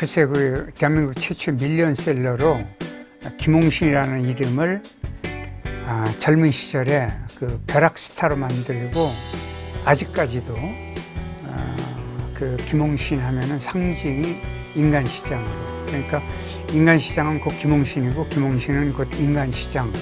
글쎄 그 대한민국 최초 밀리언셀러로 김홍신이라는 이름을 젊은 시절에 그 벼락스타로 만들고 아직까지도 그 김홍신 하면은 상징이 인간시장으로, 그러니까 인간시장은 곧 김홍신이고 김홍신은 곧 인간시장.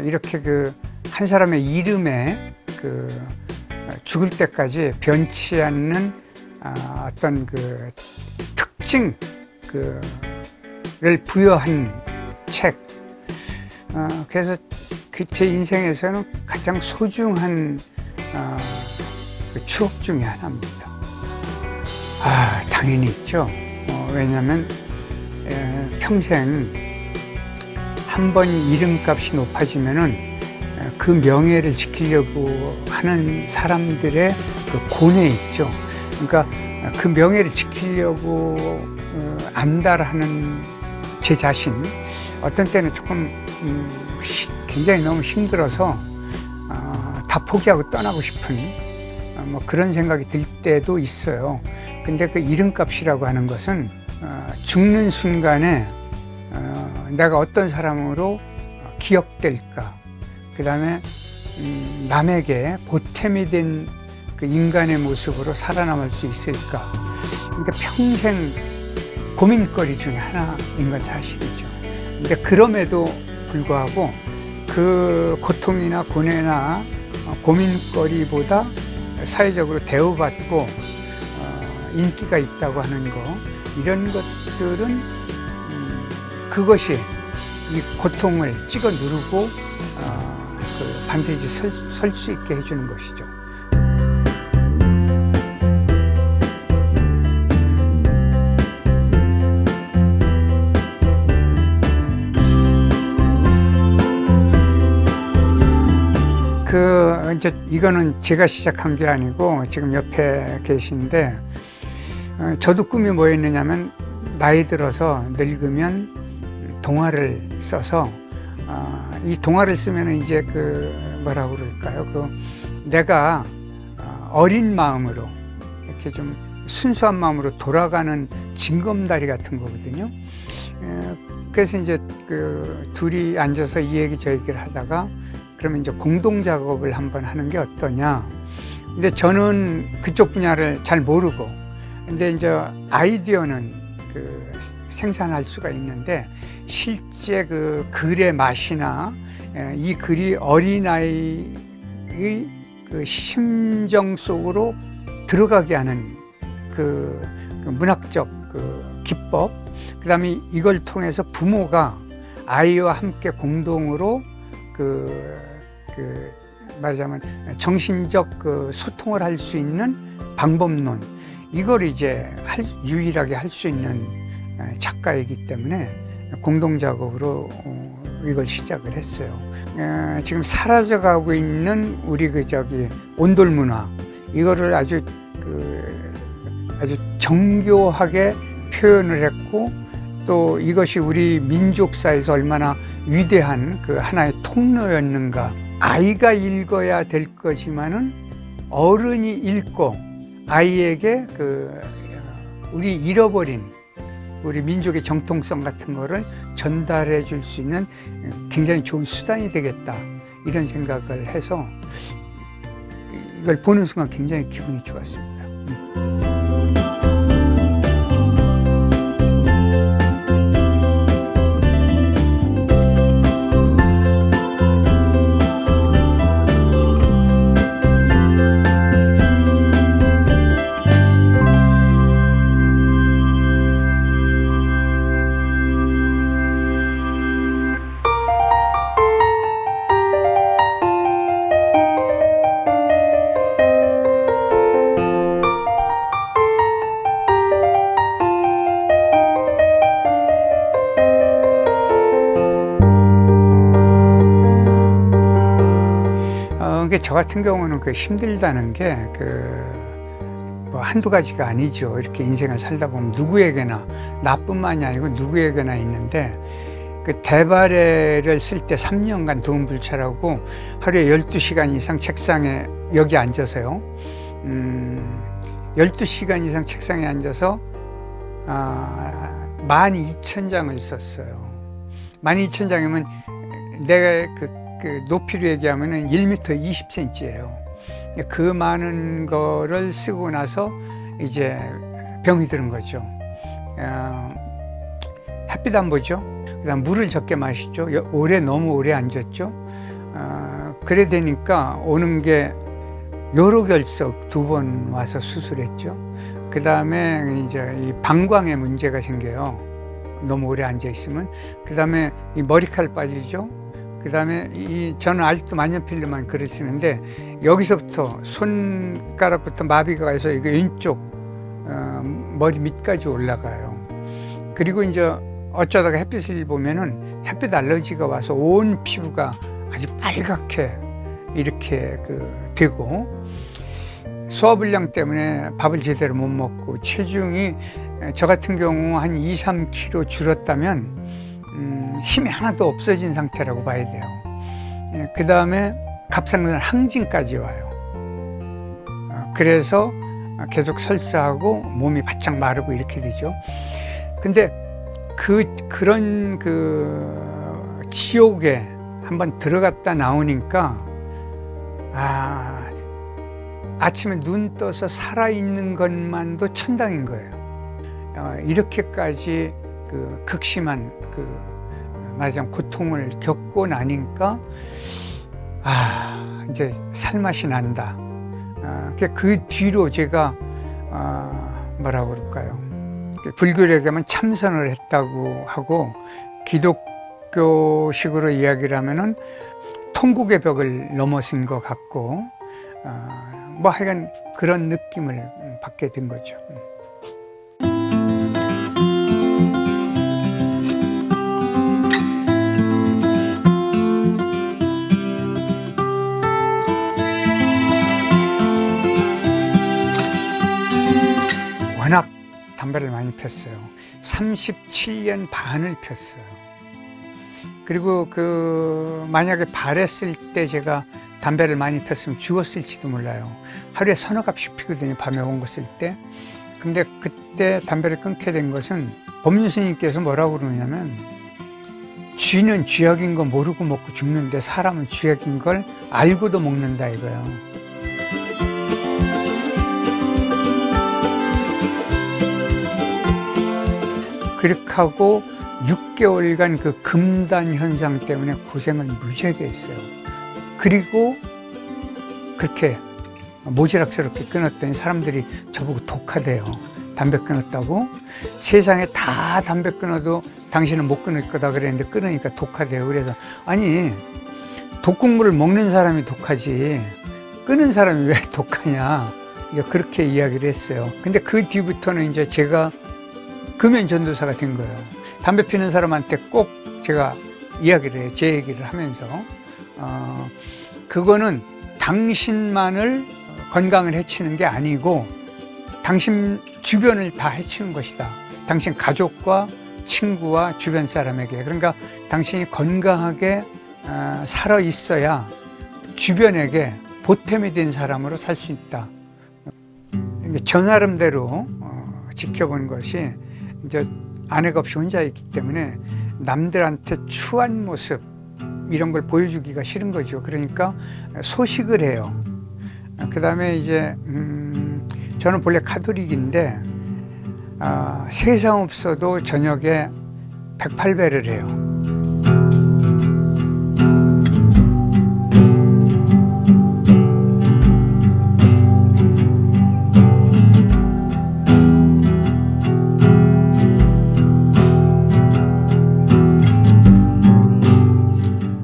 이렇게 그 한 사람의 이름에 그 죽을 때까지 변치 않는 어떤 그 특징 그를 부여한 책. 그래서 제 인생에서는 가장 소중한 그 추억 중에 하나입니다. 당연히 있죠. 왜냐하면 평생 한 번 이름값이 높아지면은 그 명예를 지키려고 하는 사람들의 그 고뇌 있죠. 그러니까 그 명예를 지키려고 안달하는 제 자신, 어떤 때는 조금 굉장히 너무 힘들어서 다 포기하고 떠나고 싶은 뭐 그런 생각이 들 때도 있어요. 근데 그 이름값이라고 하는 것은 죽는 순간에 내가 어떤 사람으로 기억될까, 그 다음에 남에게 보탬이 된 그 인간의 모습으로 살아남을 수 있을까. 그러니까 평생 고민거리 중에 하나인 건 사실이죠. 근데 그럼에도 불구하고 그 고통이나 고뇌나 고민거리보다 사회적으로 대우받고 인기가 있다고 하는 거, 이런 것들은 그것이 이 고통을 찍어 누르고 반드시 설 수 있게 해주는 것이죠. 이제 이거는 제가 시작한 게 아니고 지금 옆에 계신데, 저도 꿈이 뭐였느냐면 나이 들어서 늙으면 동화를 써서 이 동화를 쓰면 이제 그 뭐라고 그럴까요? 내가 어린 마음으로 이렇게 좀 순수한 마음으로 돌아가는 징검다리 같은 거거든요. 그래서 이제 그 둘이 앉아서 이 얘기 저 얘기를 하다가 그러면 이제 공동 작업을 한번 하는 게 어떠냐. 근데 저는 그쪽 분야를 잘 모르고, 근데 이제 아이디어는 그 생산할 수가 있는데 실제 그 글의 맛이나 이 글이 어린아이의 그 심정 속으로 들어가게 하는 그 문학적 그 기법, 그 다음에 이걸 통해서 부모가 아이와 함께 공동으로 말하자면 정신적 그 소통을 할 수 있는 방법론, 이걸 이제 유일하게 할 수 있는 작가이기 때문에 공동작업으로 이걸 시작을 했어요. 지금 사라져가고 있는 우리 온돌 문화, 이거를 아주 정교하게 표현을 했고, 또 이것이 우리 민족사에서 얼마나 위대한 그 하나의 통로였는가. 아이가 읽어야 될 거지만은 어른이 읽고 아이에게 우리 잃어버린 우리 민족의 정통성 같은 거를 전달해 줄 수 있는 굉장히 좋은 수단이 되겠다, 이런 생각을 해서 이걸 보는 순간 굉장히 기분이 좋았습니다. 저 같은 경우는 힘들다는 게 뭐 한두 가지가 아니죠. 이렇게 인생을 살다 보면 누구에게나, 나뿐만이 아니고 누구에게나 있는데, 그 대바레를 쓸 때 3년간 두음불철하고 하루에 12시간 이상 책상에 여기 앉아서요. 12시간 이상 책상에 앉아서 12,000장을 썼어요. 12,000장이면 내가 그 높이로 얘기하면 1m 20cm예요. 그 많은 거를 쓰고 나서 이제 병이 드는 거죠. 햇빛 안 보죠. 그다음 물을 적게 마시죠. 너무 오래 앉았죠. 그래 되니까 오는 게 요로결석 2번 와서 수술했죠. 그 다음에 이제 이 방광에 문제가 생겨요. 너무 오래 앉아 있으면. 그 다음에 이 머리칼 빠지죠. 그 다음에 저는 아직도 만년필로만 글을 쓰는데, 여기서부터 손가락부터 마비가 가서 이게 왼쪽 머리 밑까지 올라가요. 그리고 이제 어쩌다가 햇빛을 보면은 햇빛 알러지가 와서 온 피부가 아주 빨갛게 이렇게 되고, 소화불량 때문에 밥을 제대로 못 먹고 체중이 저 같은 경우 한 2-3kg 줄었다면 힘이 하나도 없어진 상태라고 봐야 돼요. 그 다음에 갑상선 항진까지 와요. 그래서 계속 설사하고 몸이 바짝 마르고 이렇게 되죠. 근데 그런 지옥에 한번 들어갔다 나오니까 아침에 눈 떠서 살아있는 것만도 천당인 거예요. 이렇게까지 극심한 말하자면 고통을 겪고 나니까 이제 살맛이 난다. 그 뒤로 제가 뭐라고 그럴까요? 불교에 가면 참선을 했다고 하고, 기독교식으로 이야기를 하면은 통곡의 벽을 넘어선 것 같고, 뭐 하여간 그런 느낌을 받게 된 거죠. 워낙 담배를 많이 폈어요. 37년 반을 폈어요. 그리고 만약에 바랬을 때 제가 담배를 많이 폈으면 죽었을지도 몰라요. 하루에 서너 갑씩 피거든요, 밤에 원고 쓸 때. 근데 그때 담배를 끊게 된 것은 법륜 스님께서 뭐라고 그러냐면, 쥐는 쥐약인 거 모르고 먹고 죽는데 사람은 쥐약인 걸 알고도 먹는다 이거예요. 그렇게 하고 6개월간 그 금단 현상 때문에 고생을 무지하게 했어요. 그리고 그렇게 모지락스럽게 끊었더니 사람들이 저보고 독하대요. 담배 끊었다고. 세상에 다 담배 끊어도 당신은 못 끊을 거다 그랬는데 끊으니까 독하대요. 그래서 아니, 독국물을 먹는 사람이 독하지 끊은 사람이 왜 독하냐, 그렇게 이야기를 했어요. 근데 그 뒤부터는 이제 제가 금연 전도사가 된 거예요. 담배 피는 사람한테 꼭 제가 이야기를 해요. 제 얘기를 하면서 그거는 당신만을 건강을 해치는 게 아니고 당신 주변을 다 해치는 것이다. 당신 가족과 친구와 주변 사람에게. 그러니까 당신이 건강하게 살아 있어야 주변에게 보탬이 된 사람으로 살 수 있다. 저 나름대로 지켜본 것이, 이제 아내가 없이 혼자 있기 때문에 남들한테 추한 모습 이런 걸 보여주기가 싫은 거죠. 그러니까 소식을 해요. 그 다음에 이제 저는 본래 카톨릭인데 세상 없어도 저녁에 108배를 해요.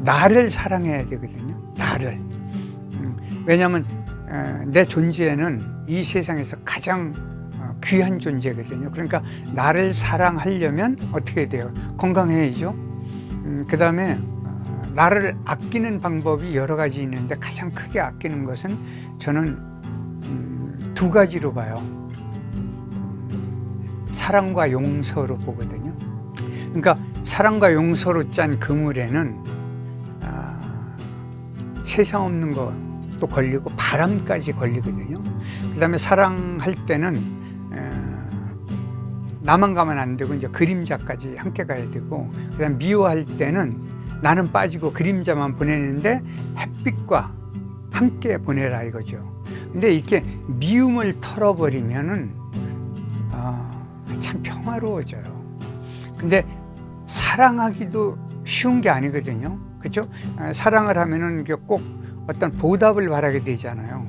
나를 사랑해야 되거든요. 나를. 왜냐하면 내 존재는 이 세상에서 가장 귀한 존재거든요. 그러니까 나를 사랑하려면 어떻게 돼요? 건강해야죠. 그 다음에 나를 아끼는 방법이 여러 가지 있는데 가장 크게 아끼는 것은 저는 두 가지로 봐요. 사랑과 용서로 보거든요. 그러니까 사랑과 용서로 짠 그물에는 세상 없는 것도 걸리고 바람까지 걸리거든요. 그 다음에 사랑할 때는 나만 가면 안 되고 이제 그림자까지 함께 가야 되고, 그 다음에 미워할 때는 나는 빠지고 그림자만 보내는데 햇빛과 함께 보내라 이거죠. 근데 이렇게 미움을 털어버리면은 참 평화로워져요. 근데 사랑하기도 쉬운 게 아니거든요. 그렇죠? 사랑을 하면은 꼭 어떤 보답을 바라게 되잖아요.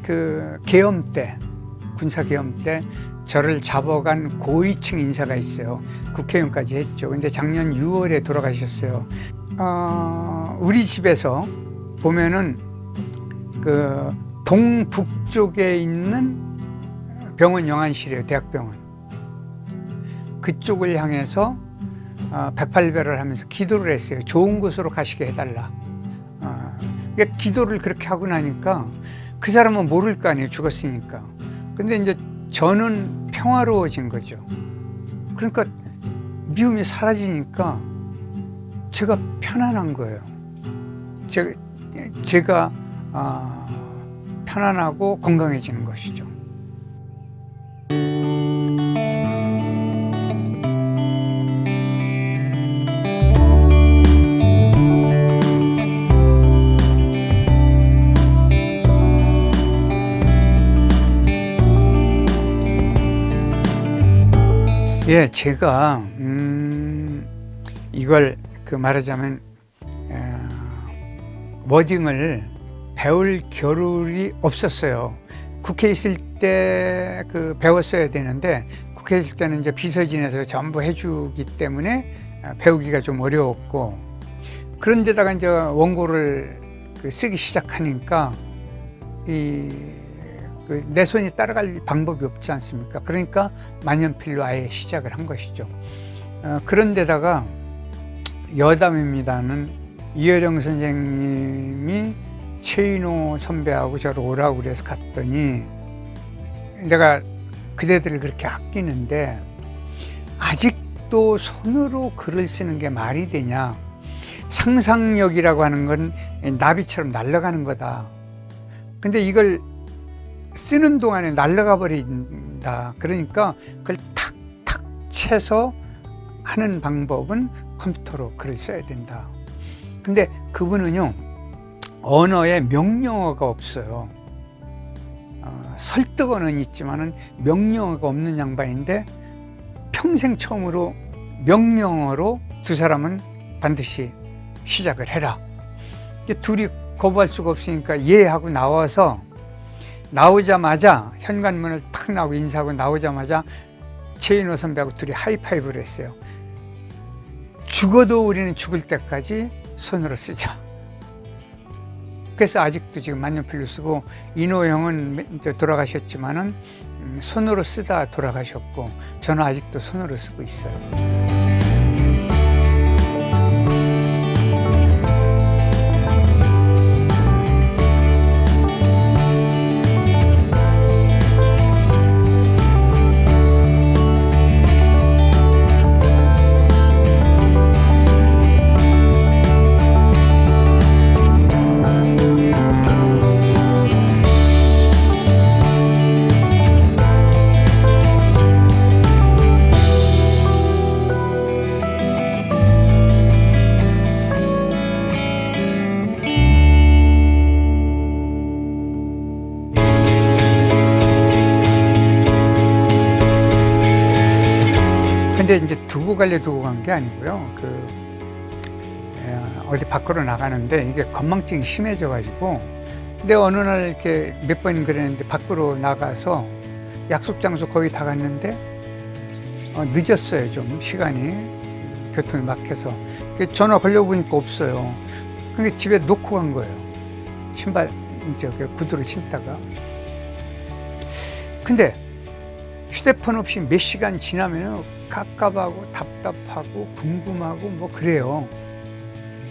그 계엄 때, 군사 계엄 때 저를 잡아간 고위층 인사가 있어요. 국회의원까지 했죠. 근데 작년 6월에 돌아가셨어요. 우리 집에서 보면은 그 동북쪽에 있는 병원 영안실이에요. 대학병원. 그쪽을 향해서 108배를 하면서 기도를 했어요. 좋은 곳으로 가시게 해달라. 그러니까 기도를 그렇게 하고 나니까 그 사람은 모를 거 아니에요. 죽었으니까. 근데 이제 저는 평화로워진 거죠. 그러니까 미움이 사라지니까 제가 편안한 거예요. 제가 편안하고 건강해지는 것이죠. 예, 제가 이걸 말하자면 워딩을 배울 겨를이 없었어요. 국회에 있을 때 배웠어야 되는데, 국회에 있을 때는 이제 비서진에서 전부 해주기 때문에 배우기가 좀 어려웠고, 그런데다가 이제 원고를 쓰기 시작하니까 내 손이 따라갈 방법이 없지 않습니까? 그러니까 만년필로 아예 시작을 한 것이죠. 그런데다가 여담입니다는 이혜령 선생님이 최인호 선배하고 저를 오라고 그래서 갔더니, 내가 그대들을 그렇게 아끼는데 아직도 손으로 글을 쓰는 게 말이 되냐. 상상력이라고 하는 건 나비처럼 날아가는 거다. 근데 이걸 쓰는 동안에 날아가 버린다. 그러니까 그걸 탁탁 채서 하는 방법은 컴퓨터로 글을 써야 된다. 근데 그분은요, 언어에 명령어가 없어요. 설득어는 있지만은 명령어가 없는 양반인데 평생 처음으로 명령어로 두 사람은 반드시 시작을 해라. 둘이 거부할 수가 없으니까 예 하고 나오자마자 현관문을 탁 나오고 인사하고 나오자마자 최인호 선배하고 둘이 하이파이브를 했어요. 죽어도 우리는 죽을 때까지 손으로 쓰자. 그래서 아직도 지금 만년필로 쓰고, 인호 형은 이제 돌아가셨지만은 손으로 쓰다 돌아가셨고, 저는 아직도 손으로 쓰고 있어요. 근데 이제 두고 간 게 아니고요. 어디 밖으로 나가는데 이게 건망증이 심해져 가지고, 근데 어느 날 이렇게 몇 번 그랬는데 밖으로 나가서 약속 장소 거의 다 갔는데 늦었어요. 좀 시간이 교통이 막혀서 전화 걸려보니까 없어요. 그게 집에 놓고 간 거예요. 신발 구두를 신다가. 근데 휴대폰 없이 몇 시간 지나면 갑갑하고 답답하고 궁금하고 뭐 그래요.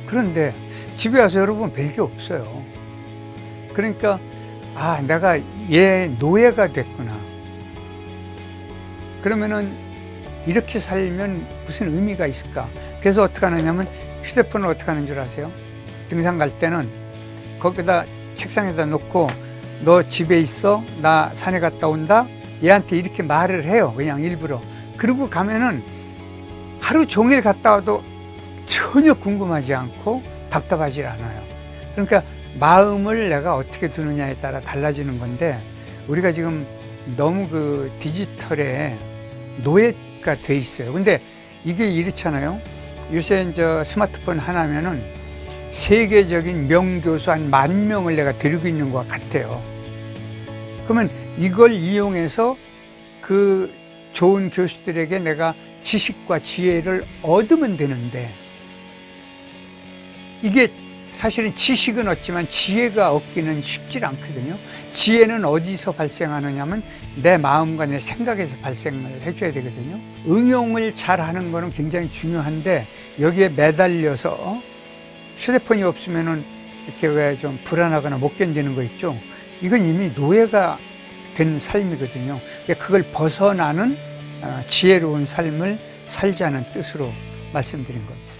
그런데 집에 와서 여러분 별게 없어요. 그러니까 내가 얘 노예가 됐구나. 그러면은 이렇게 살면 무슨 의미가 있을까? 그래서 어떻게 하느냐면 휴대폰을 어떻게 하는 줄 아세요? 등산 갈 때는 거기다 책상에다 놓고 너 집에 있어? 나 산에 갔다 온다? 얘한테 이렇게 말을 해요. 그냥 일부러. 그러고 가면은 하루 종일 갔다 와도 전혀 궁금하지 않고 답답하지 않아요. 그러니까 마음을 내가 어떻게 두느냐에 따라 달라지는 건데, 우리가 지금 너무 그 디지털에 노예가 돼 있어요. 근데 이게 이렇잖아요. 요새 이제 스마트폰 하나면은 세계적인 명교수 한 10,000명을 내가 데리고 있는 것 같아요. 그러면 이걸 이용해서 그 좋은 교수들에게 내가 지식과 지혜를 얻으면 되는데, 이게 사실은 지식은 얻지만 지혜가 얻기는 쉽지 않거든요. 지혜는 어디서 발생하느냐면 내 마음과 내 생각에서 발생을 해줘야 되거든요. 응용을 잘 하는 거는 굉장히 중요한데, 여기에 매달려서 휴대폰이 없으면은 이렇게 왜 좀 불안하거나 못 견디는 거 있죠. 이건 이미 노예가 된 삶이거든요. 그걸 벗어나는 지혜로운 삶을 살자는 뜻으로 말씀드린 겁니다.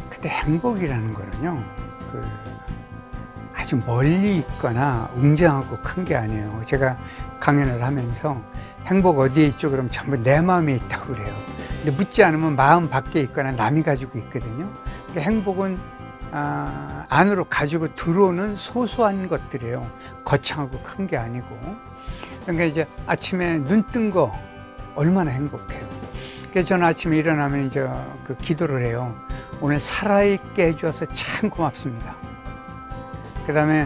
근데 행복이라는 거는요, 아주 멀리 있거나 웅장하고 큰 게 아니에요. 제가 강연을 하면서 행복 어디에 있죠? 그럼 전부 내 마음에 있다고 그래요. 근데 묻지 않으면 마음 밖에 있거나 남이 가지고 있거든요. 근데 행복은 안으로 가지고 들어오는 소소한 것들이에요. 거창하고 큰 게 아니고. 그러니까 이제 아침에 눈 뜬 거 얼마나 행복해요. 그래서 저는 아침에 일어나면 이제 그 기도를 해요. 오늘 살아있게 해주셔서 참 고맙습니다. 그 다음에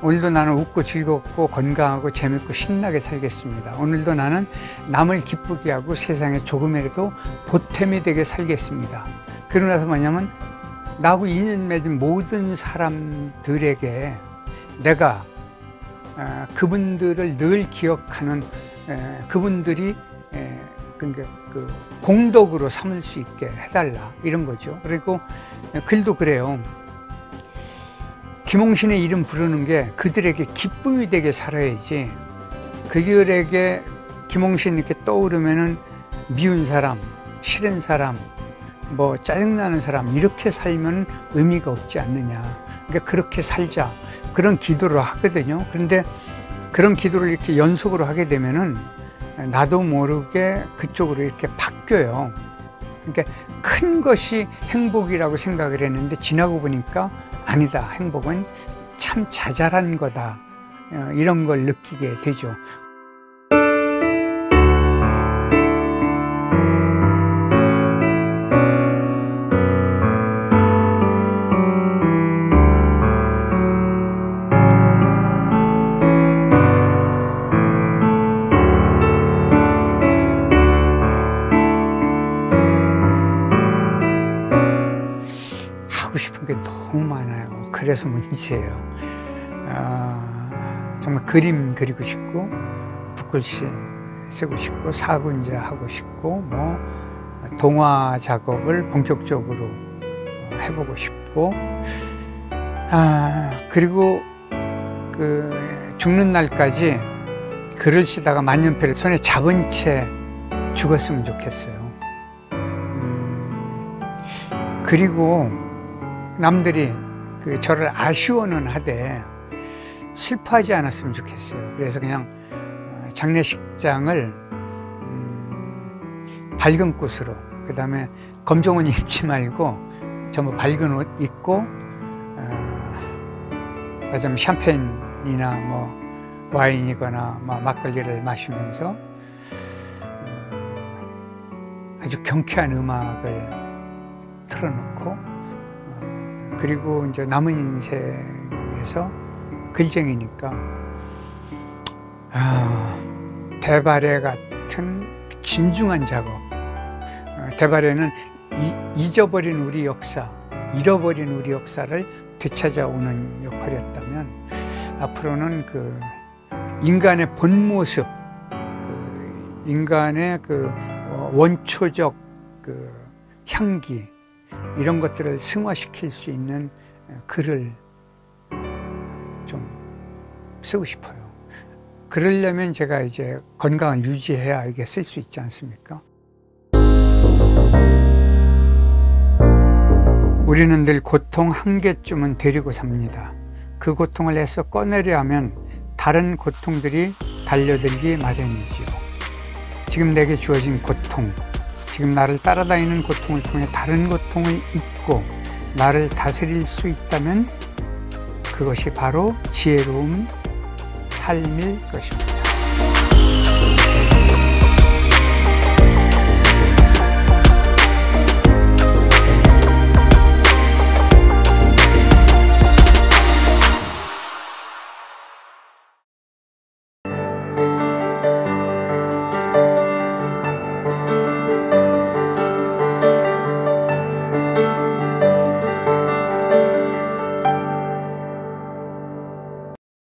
오늘도 나는 웃고 즐겁고 건강하고 재밌고 신나게 살겠습니다. 오늘도 나는 남을 기쁘게 하고 세상에 조금이라도 보탬이 되게 살겠습니다. 그러고 나서 뭐냐면 나하고 인연 맺은 모든 사람들에게 내가 그분들을 늘 기억하는 그분들이 그러니까 그 공덕으로 삼을 수 있게 해달라, 이런 거죠. 그리고 글도 그래요. 김홍신의 이름 부르는 게 그들에게 기쁨이 되게 살아야지, 그들에게 김홍신 이렇게 떠오르면은 미운 사람, 싫은 사람, 뭐 짜증나는 사람, 이렇게 살면 의미가 없지 않느냐. 그러니까 그렇게 살자, 그런 기도를 하거든요. 그런데 그런 기도를 이렇게 연속으로 하게 되면은 나도 모르게 그쪽으로 이렇게 바뀌어요. 그러니까 큰 것이 행복이라고 생각을 했는데 지나고 보니까 아니다, 행복은 참 자잘한 거다, 이런 걸 느끼게 되죠. 하고 싶은 게 너무 많아요. 그래서 문제예요. 정말 그림 그리고 싶고, 붓글씨 쓰고 싶고, 사군자 하고 싶고, 뭐 동화 작업을 본격적으로 해보고 싶고, 그리고 그 죽는 날까지 글을 쓰다가 만년필을 손에 잡은 채 죽었으면 좋겠어요. 그리고 남들이 저를 아쉬워는 하되 슬퍼하지 않았으면 좋겠어요. 그래서 그냥 장례식장을 밝은 꽃으로, 그 다음에 검정 옷 입지 말고 전부 밝은 옷 입고, 맞으면 샴페인이나 뭐 와인이거나 뭐 막걸리를 마시면서 아주 경쾌한 음악을 틀어놓고, 그리고 이제 남은 인생에서 글쟁이니까 대발에 같은 진중한 작업, 대발에는 잊어버린 우리 역사, 잃어버린 우리 역사를 되찾아오는 역할이었다면, 앞으로는 그 인간의 본 모습, 인간의 그 원초적 그 향기 이런 것들을 승화시킬 수 있는 글을 좀 쓰고 싶어요. 그러려면 제가 이제 건강을 유지해야 이게 쓸 수 있지 않습니까? 우리는 늘 고통 한 개쯤은 데리고 삽니다. 그 고통을 애써 꺼내려 하면 다른 고통들이 달려들기 마련이지요. 지금 내게 주어진 고통, 지금 나를 따라다니는 고통을 통해 다른 고통을 잊고 나를 다스릴 수 있다면 그것이 바로 지혜로운 삶일 것입니다.